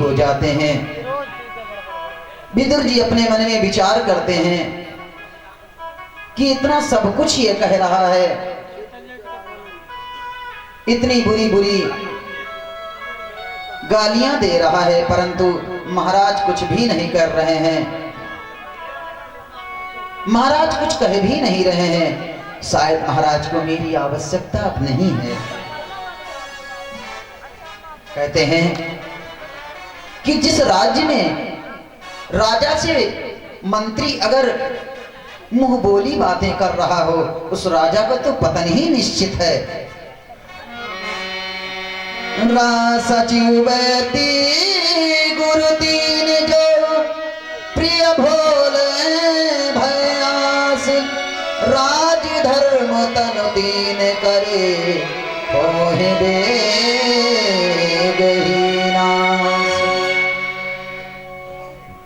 हो जाते हैं। विदुर जी अपने मन में विचार करते हैं कि इतना सब कुछ ये कह रहा है, इतनी बुरी बुरी गालियां दे रहा है, परंतु महाराज कुछ भी नहीं कर रहे हैं। महाराज कुछ कह भी नहीं रहे हैं। शायद महाराज को मेरी आवश्यकता अब नहीं है। कहते हैं कि जिस राज्य में राजा से मंत्री अगर मुंह बोली बातें कर रहा हो, उस राजा का तो पतन ही निश्चित है। सचिव गुरु तीन जो प्रिय भोले भयास, राज धर्म तन दीन करे होहि बेगहीनास।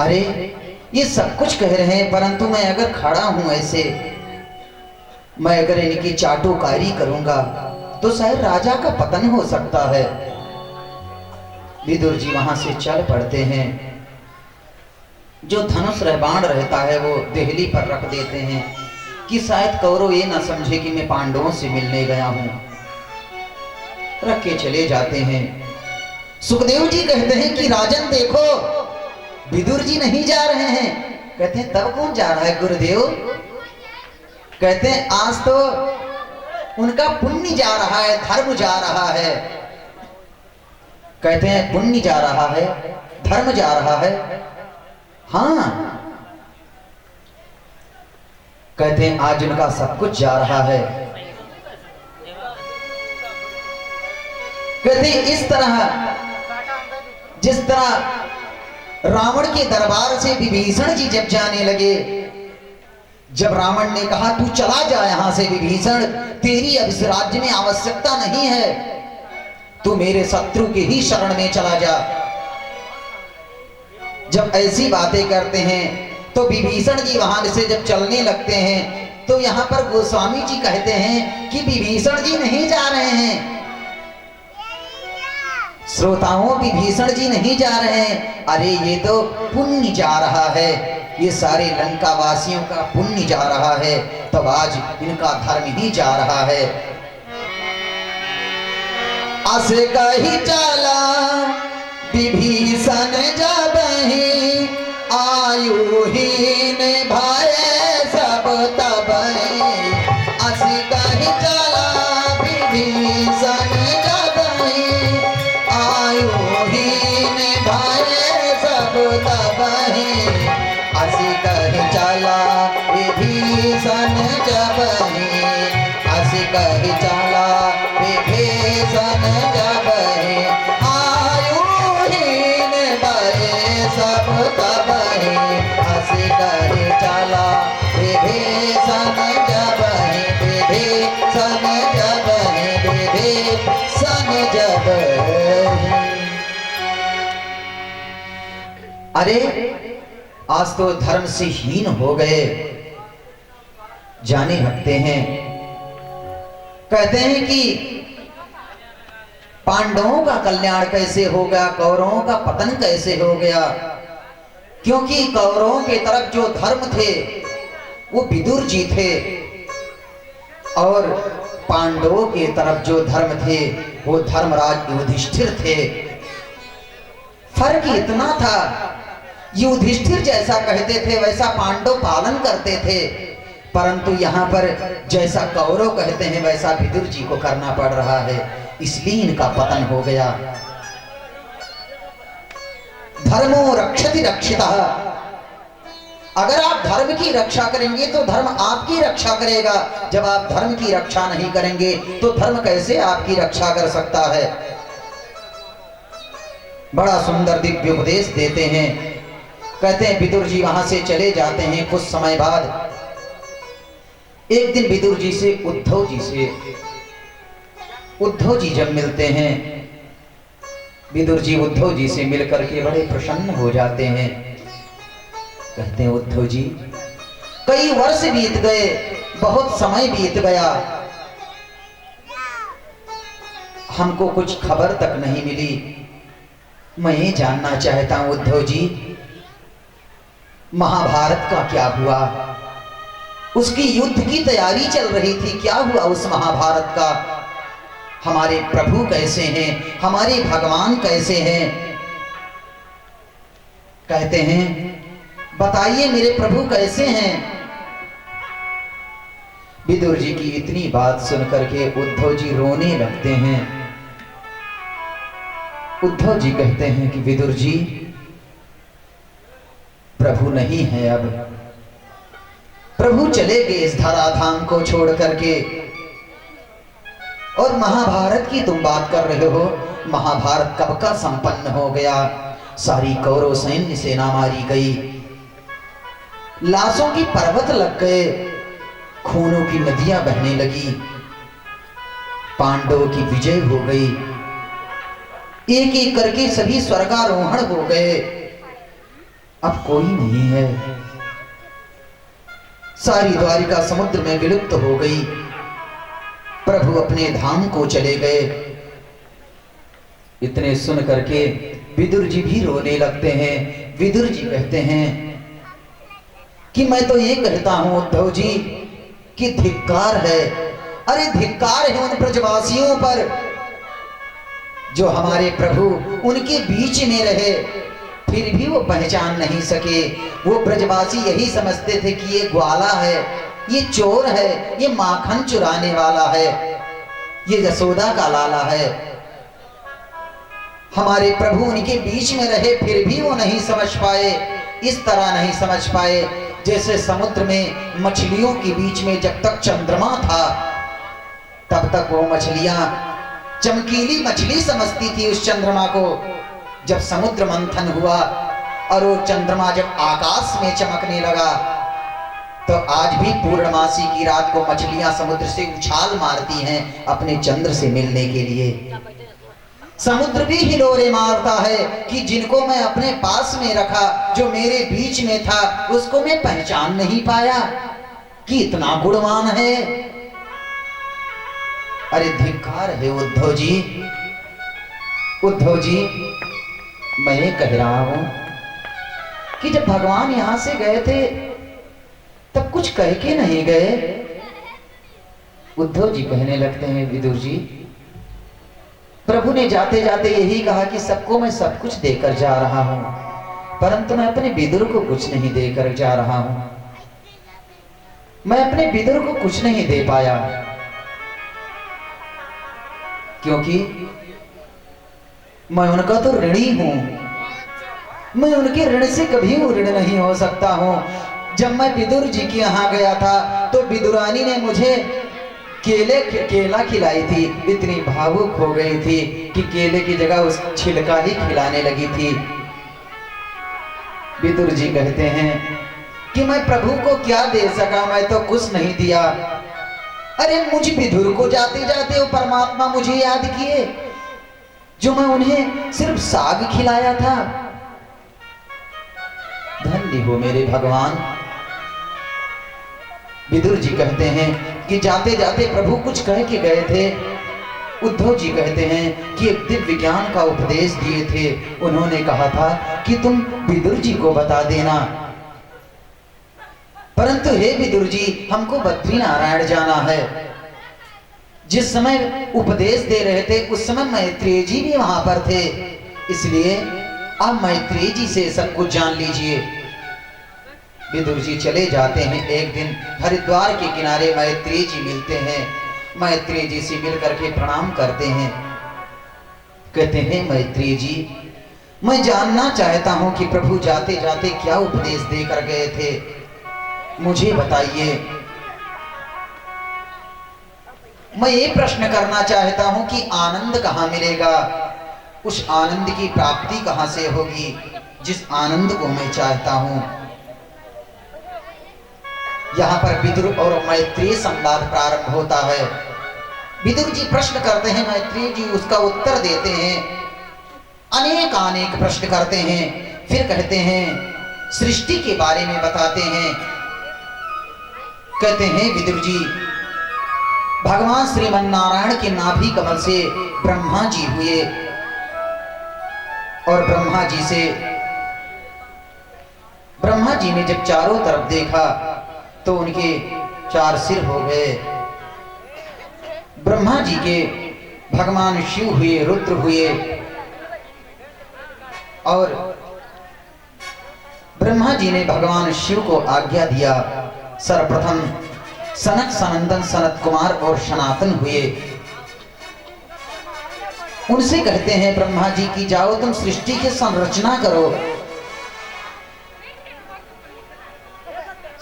अरे ये सब कुछ कह रहे हैं, परंतु मैं अगर खड़ा हूं ऐसे, मैं अगर इनकी चाटुकारी करूंगा तो शायद राजा का पतन हो सकता है। विदुर जी वहां से चल पड़ते हैं। जो धनुष बाण रहता है वो देहली पर रख देते हैं कि शायद कौरव ये ना समझे कि मैं पांडवों से मिलने गया हूं। रख के चले जाते हैं। सुखदेव जी कहते हैं कि राजन देखो, विदुर जी नहीं जा रहे हैं। कहते हैं तब कौन जा रहा है गुरुदेव? कहते हैं आज तो उनका पुण्य जा रहा है, धर्म जा रहा है। कहते हैं पुण्य जा रहा है, धर्म जा रहा है। हाँ, कहते हैं आज उनका सब कुछ जा रहा है। कहते हैं इस तरह, जिस तरह रावण के दरबार से विभीषण जी जब जाने लगे, जब रावण ने कहा तू चला जा यहां से विभीषण, तेरी अब इस राज्य में आवश्यकता नहीं है, तू मेरे शत्रु के ही शरण में चला जा। जब ऐसी बातें करते हैं तो विभीषण जी वहां से जब चलने लगते हैं तो यहां पर गोस्वामी जी कहते हैं कि विभीषण जी नहीं जा रहे हैं। श्रोताओं, विभीषण जी नहीं जा रहे हैं। अरे ये तो पुण्य जा रहा है, ये सारे लंका वासियों का पुण्य जा रहा है, तब आज इनका धर्म ही जा रहा है। अस कही चला विभीषण जब ही, आयुहीन भय सब तब ही। अस कही चला विभीषण जब ही, आयुहीन भय सब तब ही। अस कही चला विभीषण जब ही, अस कही चला विभीषण जब ही, आयुहीन भय सब तब ही। अस कही चला विभीषण जब ही, विभीषण जब ही, विभीषण जब ही। अरे आज तो धर्म से हीन हो गए, जाने लगते हैं। कहते हैं कि पांडवों का कल्याण कैसे हो गया, कौरवों का पतन कैसे हो गया? क्योंकि कौरवों के तरफ जो धर्म थे वो विदुर जी थे, और पांडवों के तरफ जो धर्म थे वो धर्मराज युधिष्ठिर थे। फर्क इतना था, युधिष्ठिर जैसा कहते थे वैसा पांडव पालन करते थे, परंतु यहाँ पर जैसा कौरव कहते हैं वैसा विदुर जी को करना पड़ रहा है, इसलिए इनका पतन हो गया। धर्मो रक्षति रक्षितः। अगर आप धर्म की रक्षा करेंगे तो धर्म आपकी रक्षा करेगा। जब आप धर्म की रक्षा नहीं करेंगे तो धर्म कैसे आपकी रक्षा कर सकता है? बड़ा सुंदर दिव्य उपदेश देते हैं। कहते हैं विदुर जी वहां से चले जाते हैं। कुछ समय बाद एक दिन विदुर जी से उद्धव जी जब मिलते हैं, विदुर जी उद्धव जी से मिलकर के बड़े प्रसन्न हो जाते हैं। कहते हैं उद्धव जी, कई वर्ष बीत गए, बहुत समय बीत गया, हमको कुछ खबर तक नहीं मिली, मैं ये जानना चाहता हूं उद्धव जी, महाभारत का क्या हुआ? उसकी युद्ध की तैयारी चल रही थी, क्या हुआ उस महाभारत का? हमारे प्रभु कैसे हैं? हमारे भगवान कैसे हैं? कहते हैं बताइए मेरे प्रभु कैसे हैं? विदुर जी की इतनी बात सुनकर के उद्धव जी रोने लगते हैं। उद्धव जी कहते हैं कि विदुर जी, प्रभु नहीं है, अब प्रभु चले गए इस धराधाम को छोड़ करके। और महाभारत की तुम बात कर रहे हो, महाभारत कब का संपन्न हो गया। सारी कौरव सैन्य सेना मारी गई, लाशों की पर्वत लग गए, खूनों की नदियां बहने लगी, पांडवों की विजय हो गई, एक एक करके सभी स्वर्गारोहण हो गए। अब कोई नहीं है, सारी द्वारिका समुद्र में विलुप्त हो गई, प्रभु अपने धाम को चले गए। इतने सुन करके विदुर जी भी रोने लगते हैं। विदुर जी कहते हैं कि मैं तो ये कहता हूं उद्धव जी कि धिक्कार है, अरे धिक्कार है उन ब्रजवासियों पर जो हमारे प्रभु उनके बीच में रहे, फिर भी वो पहचान नहीं सके। वो ब्रजवासी यही समझते थे कि ये ग्वाला है, ये चोर है, ये माखन चुराने वाला है, ये यशोदा का लाला है। हमारे प्रभु उनके बीच में रहे, फिर भी वो नहीं समझ पाए। इस तरह नहीं समझ पाए जैसे समुद्र में मछलियों के बीच में जब तक चंद्रमा था तब तक वो मछलियां चमकीली मछली समझती थी उस चंद्रमा को। जब समुद्र मंथन हुआ और वो चंद्रमा जब आकाश में चमकने लगा, तो आज भी पूर्णमासी की रात को मछलियां समुद्र से उछाल मारती हैं अपने चंद्र से मिलने के लिए। समुद्र भी हिलोरे मारता है कि जिनको मैं अपने पास में रखा, जो मेरे बीच में था, उसको मैं पहचान नहीं पाया कि इतना गुणवान है। अरे धिक्कार है उद्धव जी। उद्धव जी, मैं ये कह रहा हूं कि जब भगवान यहां से गए थे तब कुछ कह के नहीं गए। उद्धव जी कहने लगते हैं विदुर जी, प्रभु ने जाते जाते यही कहा कि सबको मैं सब कुछ देकर जा रहा हूं, परंतु मैं अपने विदुर को कुछ नहीं देकर जा रहा हूं। मैं अपने विदुर को कुछ नहीं दे पाया क्योंकि मैं उनका तो ऋणी हूं। मैं उनके ऋण से कभी ऋण नहीं हो सकता हूं। जब मैं विदुर जी के यहाँ गया था तो विदुरानी ने मुझे केला खिलाई थी, इतनी भावुक हो गई थी कि केले की जगह उस छिलका ही खिलाने लगी थी। विदुर जी कहते हैं कि मैं प्रभु को क्या दे सका, मैं तो कुछ नहीं दिया। अरे मुझ विदुर को जाते जाते वो परमात्मा मुझे याद किए जो मैं उन्हें सिर्फ साग खिलाया था। धन्य हो मेरे भगवान। विदुर जी कहते हैं कि जाते जाते प्रभु कुछ कह के गए थे। उद्धव जी कहते हैं कि एक दिव्य ज्ञान का उपदेश दिए थे। उन्होंने कहा था कि तुम विदुर जी को बता देना, परंतु हे विदुर जी, हमको बद्रीनारायण जाना है। जिस समय उपदेश दे रहे थे उस समय मैत्रेय जी भी वहां पर थे, इसलिए आप मैत्रेय जी से सब कुछ जान लीजिए। विदुर जी चले जाते हैं। एक दिन हरिद्वार के किनारे मैत्रेय जी मिलते हैं। मैत्रेय जी से मिल करके प्रणाम करते हैं। कहते हैं मैत्रेय जी, मैं जानना चाहता हूं कि प्रभु जाते जाते क्या उपदेश देकर गए थे, मुझे बताइए। मैं ये प्रश्न करना चाहता हूं कि आनंद कहाँ मिलेगा, उस आनंद की प्राप्ति कहां से होगी जिस आनंद को मैं चाहता हूं। यहां पर विदुर और मैत्रेय संवाद प्रारंभ होता है। विदुर जी प्रश्न करते हैं, मैत्रेय जी उसका उत्तर देते हैं। अनेक प्रश्न करते हैं, फिर कहते हैं सृष्टि के बारे में बताते हैं। कहते हैं विदुर जी, भगवान श्रीमन नारायण के नाभि कमल से ब्रह्मा जी हुए, और ब्रह्मा जी ने जब चारों तरफ देखा तो उनके 4 सिर हो गए। ब्रह्मा जी के भगवान शिव हुए, रुद्र हुए, और ब्रह्मा जी ने भगवान शिव को आज्ञा दिया, सर्वप्रथम सनक सनंदन सनत कुमार और सनातन हुए। उनसे कहते हैं ब्रह्मा जी की जाओ तुम सृष्टि की संरचना करो।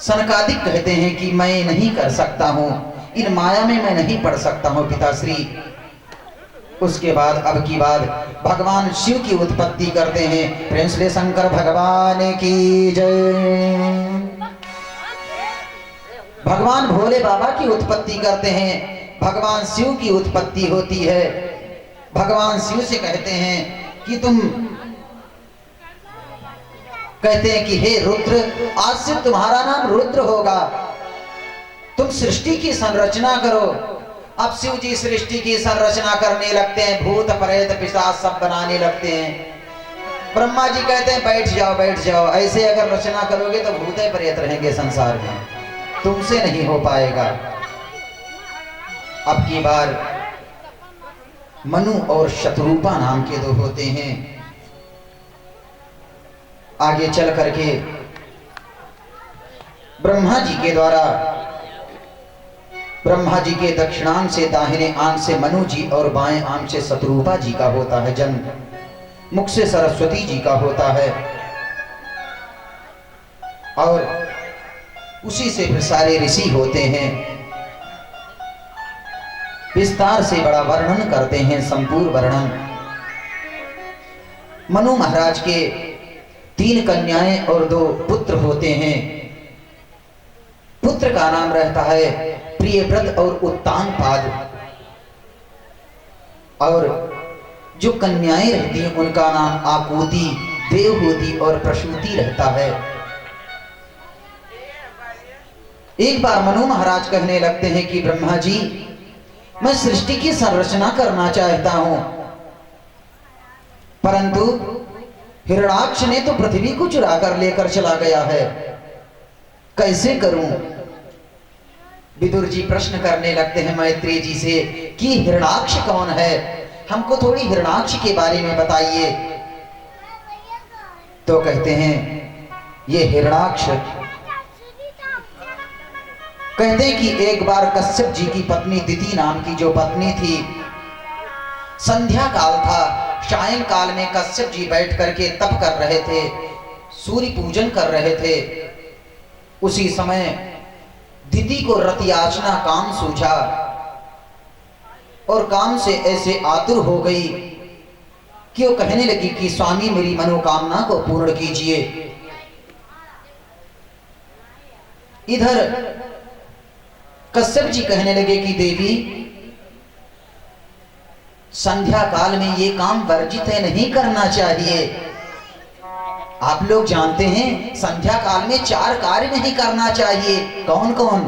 सनकादिक कहते हैं कि मैं नहीं कर सकता हूं, इन माया में मैं नहीं पढ़ सकता हूं पिताश्री। उसके बाद अब की बात भगवान शिव की उत्पत्ति करते हैं। प्रेम से शंकर भगवान की जय। भगवान भोले बाबा की उत्पत्ति करते हैं, भगवान शिव की उत्पत्ति होती है। भगवान शिव से कहते हैं कि तुम, कहते हैं कि हे रुद्र, आज से तुम्हारा नाम रुद्र होगा, तुम सृष्टि की संरचना करो। अब शिव जी सृष्टि की संरचना करने लगते हैं, भूत प्रेत पिशाच सब बनाने लगते हैं। ब्रह्मा जी कहते हैं बैठ जाओ बैठ जाओ, ऐसे अगर रचना करोगे तो भूत प्रेत रहेंगे संसार में, तुमसे नहीं हो पाएगा। अब की बार मनु और शत्रुपा नाम के 2 होते हैं। आगे चल करके ब्रह्मा जी के द्वारा, ब्रह्मा जी के दक्षिणांग से दाहिने आंग से मनु जी और बाएं आंग से शत्रुपा जी का होता है जन्म, मुख से सरस्वती जी का होता है, और उसी से फिर सारे ऋषि होते हैं। विस्तार से बड़ा वर्णन करते हैं, संपूर्ण वर्णन। मनु महाराज के 3 कन्याएं और 2 पुत्र होते हैं। पुत्र का नाम रहता है प्रियव्रत और उत्तानपाद, और जो कन्याएं रहती हैं उनका नाम आकुति, देवहूति और प्रसूति रहता है। एक बार मनु महाराज कहने लगते हैं कि ब्रह्मा जी, मैं सृष्टि की संरचना करना चाहता हूं, परंतु हिरणाक्ष ने तो पृथ्वी को चुरा कर लेकर चला गया है, कैसे करूं? विदुर जी प्रश्न करने लगते हैं मैत्रेय जी से कि हिरणाक्ष कौन है, हमको थोड़ी हिरणाक्ष के बारे में बताइए। तो कहते हैं ये हिरणाक्ष, कहते हैं कि एक बार कश्यप जी की पत्नी दिति नाम की जो पत्नी थी, संध्या काल था, सायंकाल में कश्यप जी बैठ करके तप कर रहे थे, सूर्य पूजन कर रहे थे। उसी समय दिति को रतियाचना काम सूझा और काम से ऐसे आतुर हो गई कि वो कहने लगी कि स्वामी मेरी मनोकामना को पूर्ण कीजिए। इधर कश्यप जी कहने लगे कि देवी, संध्या काल में ये काम वर्जित है, नहीं करना चाहिए। आप लोग जानते हैं संध्या काल में 4 कार्य नहीं करना चाहिए। कौन कौन?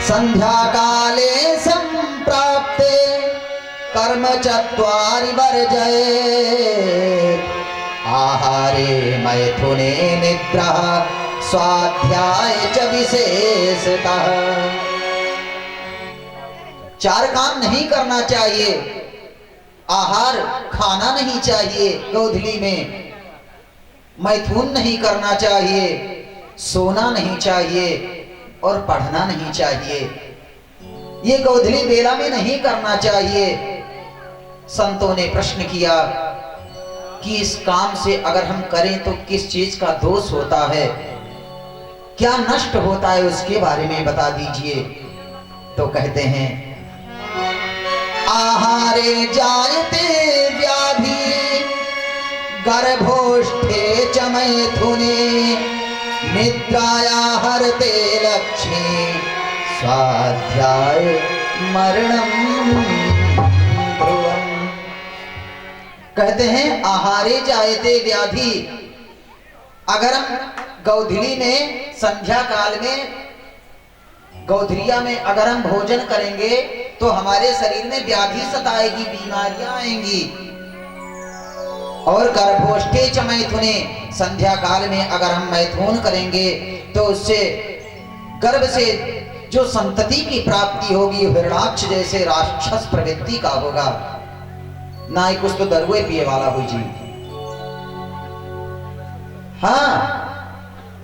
संध्या काले संप्राप्ते कर्म 4 वर्जये, आहारे मैथुने निद्रा स्वाध्याय च विशेषतः। 4 काम नहीं करना चाहिए। आहार खाना नहीं चाहिए गोधूली में, मैथुन नहीं करना चाहिए, सोना नहीं चाहिए और पढ़ना नहीं चाहिए। ये गोधूली बेला में नहीं करना चाहिए। संतों ने प्रश्न किया कि इस काम से अगर हम करें तो किस चीज का दोष होता है, क्या नष्ट होता है, उसके बारे में बता दीजिए। तो कहते हैं आहारे जायते व्याधि गर्भोष्ठे च मैथुने, निद्राया हरते लक्ष्मी स्वाध्याय मरणम ध्रुवम्। कहते हैं आहारे जायते व्याधि, अगर हम गोधूली में संध्या काल में गोधूलिया में अगर हम भोजन करेंगे तो हमारे शरीर में व्याधि सताएगी, बीमारियां आएंगी। और गर्भोष्ठे च मैथुने, संध्या काल में अगर हम मैथुन करेंगे तो उससे गर्भ से जो संतति की प्राप्ति होगी हिरणाक्ष जैसे राक्षस प्रवृत्ति का होगा। ना ही कुछ तो दरुए पिए वाला हो जी, हाँ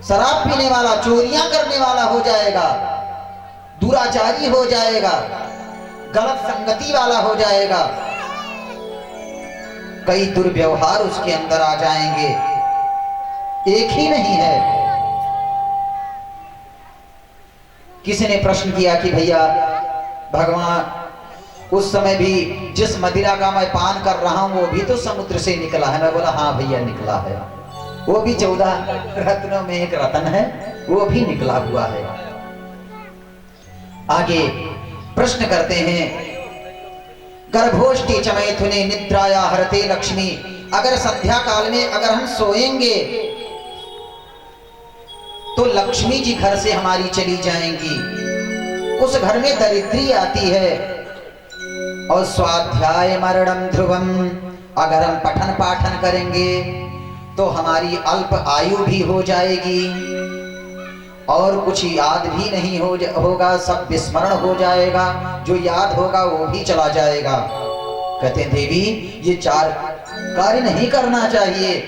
शराब पीने वाला, चोरियां करने वाला हो जाएगा, दुराचारी हो जाएगा, गलत संगति वाला हो जाएगा, कई दुर्व्यवहार उसके अंदर आ जाएंगे। एक ही नहीं है। किसी ने प्रश्न किया कि भैया भगवान उस समय भी जिस मदिरा का मैं पान कर रहा हूं वो भी तो समुद्र से निकला है। मैं बोला हाँ भैया निकला है, वो भी 14 रत्नों में एक रत्न है, वो भी निकला हुआ है। आगे प्रश्न करते हैं, गर्भोष्ठी च मैथुने निद्राया हरते लक्ष्मी, अगर संध्या काल में अगर हम सोएंगे तो लक्ष्मी जी घर से हमारी चली जाएंगी, उस घर में दरिद्री आती है। और स्वाध्याय मरणम ध्रुवम, अगर हम पठन पाठन करेंगे तो हमारी अल्प आयु भी हो जाएगी और कुछ याद भी नहीं होगा, सब विस्मरण हो जाएगा, जो याद होगा वो भी चला जाएगा। कहते हैं देवी ये 4 कार्य नहीं करना चाहिए।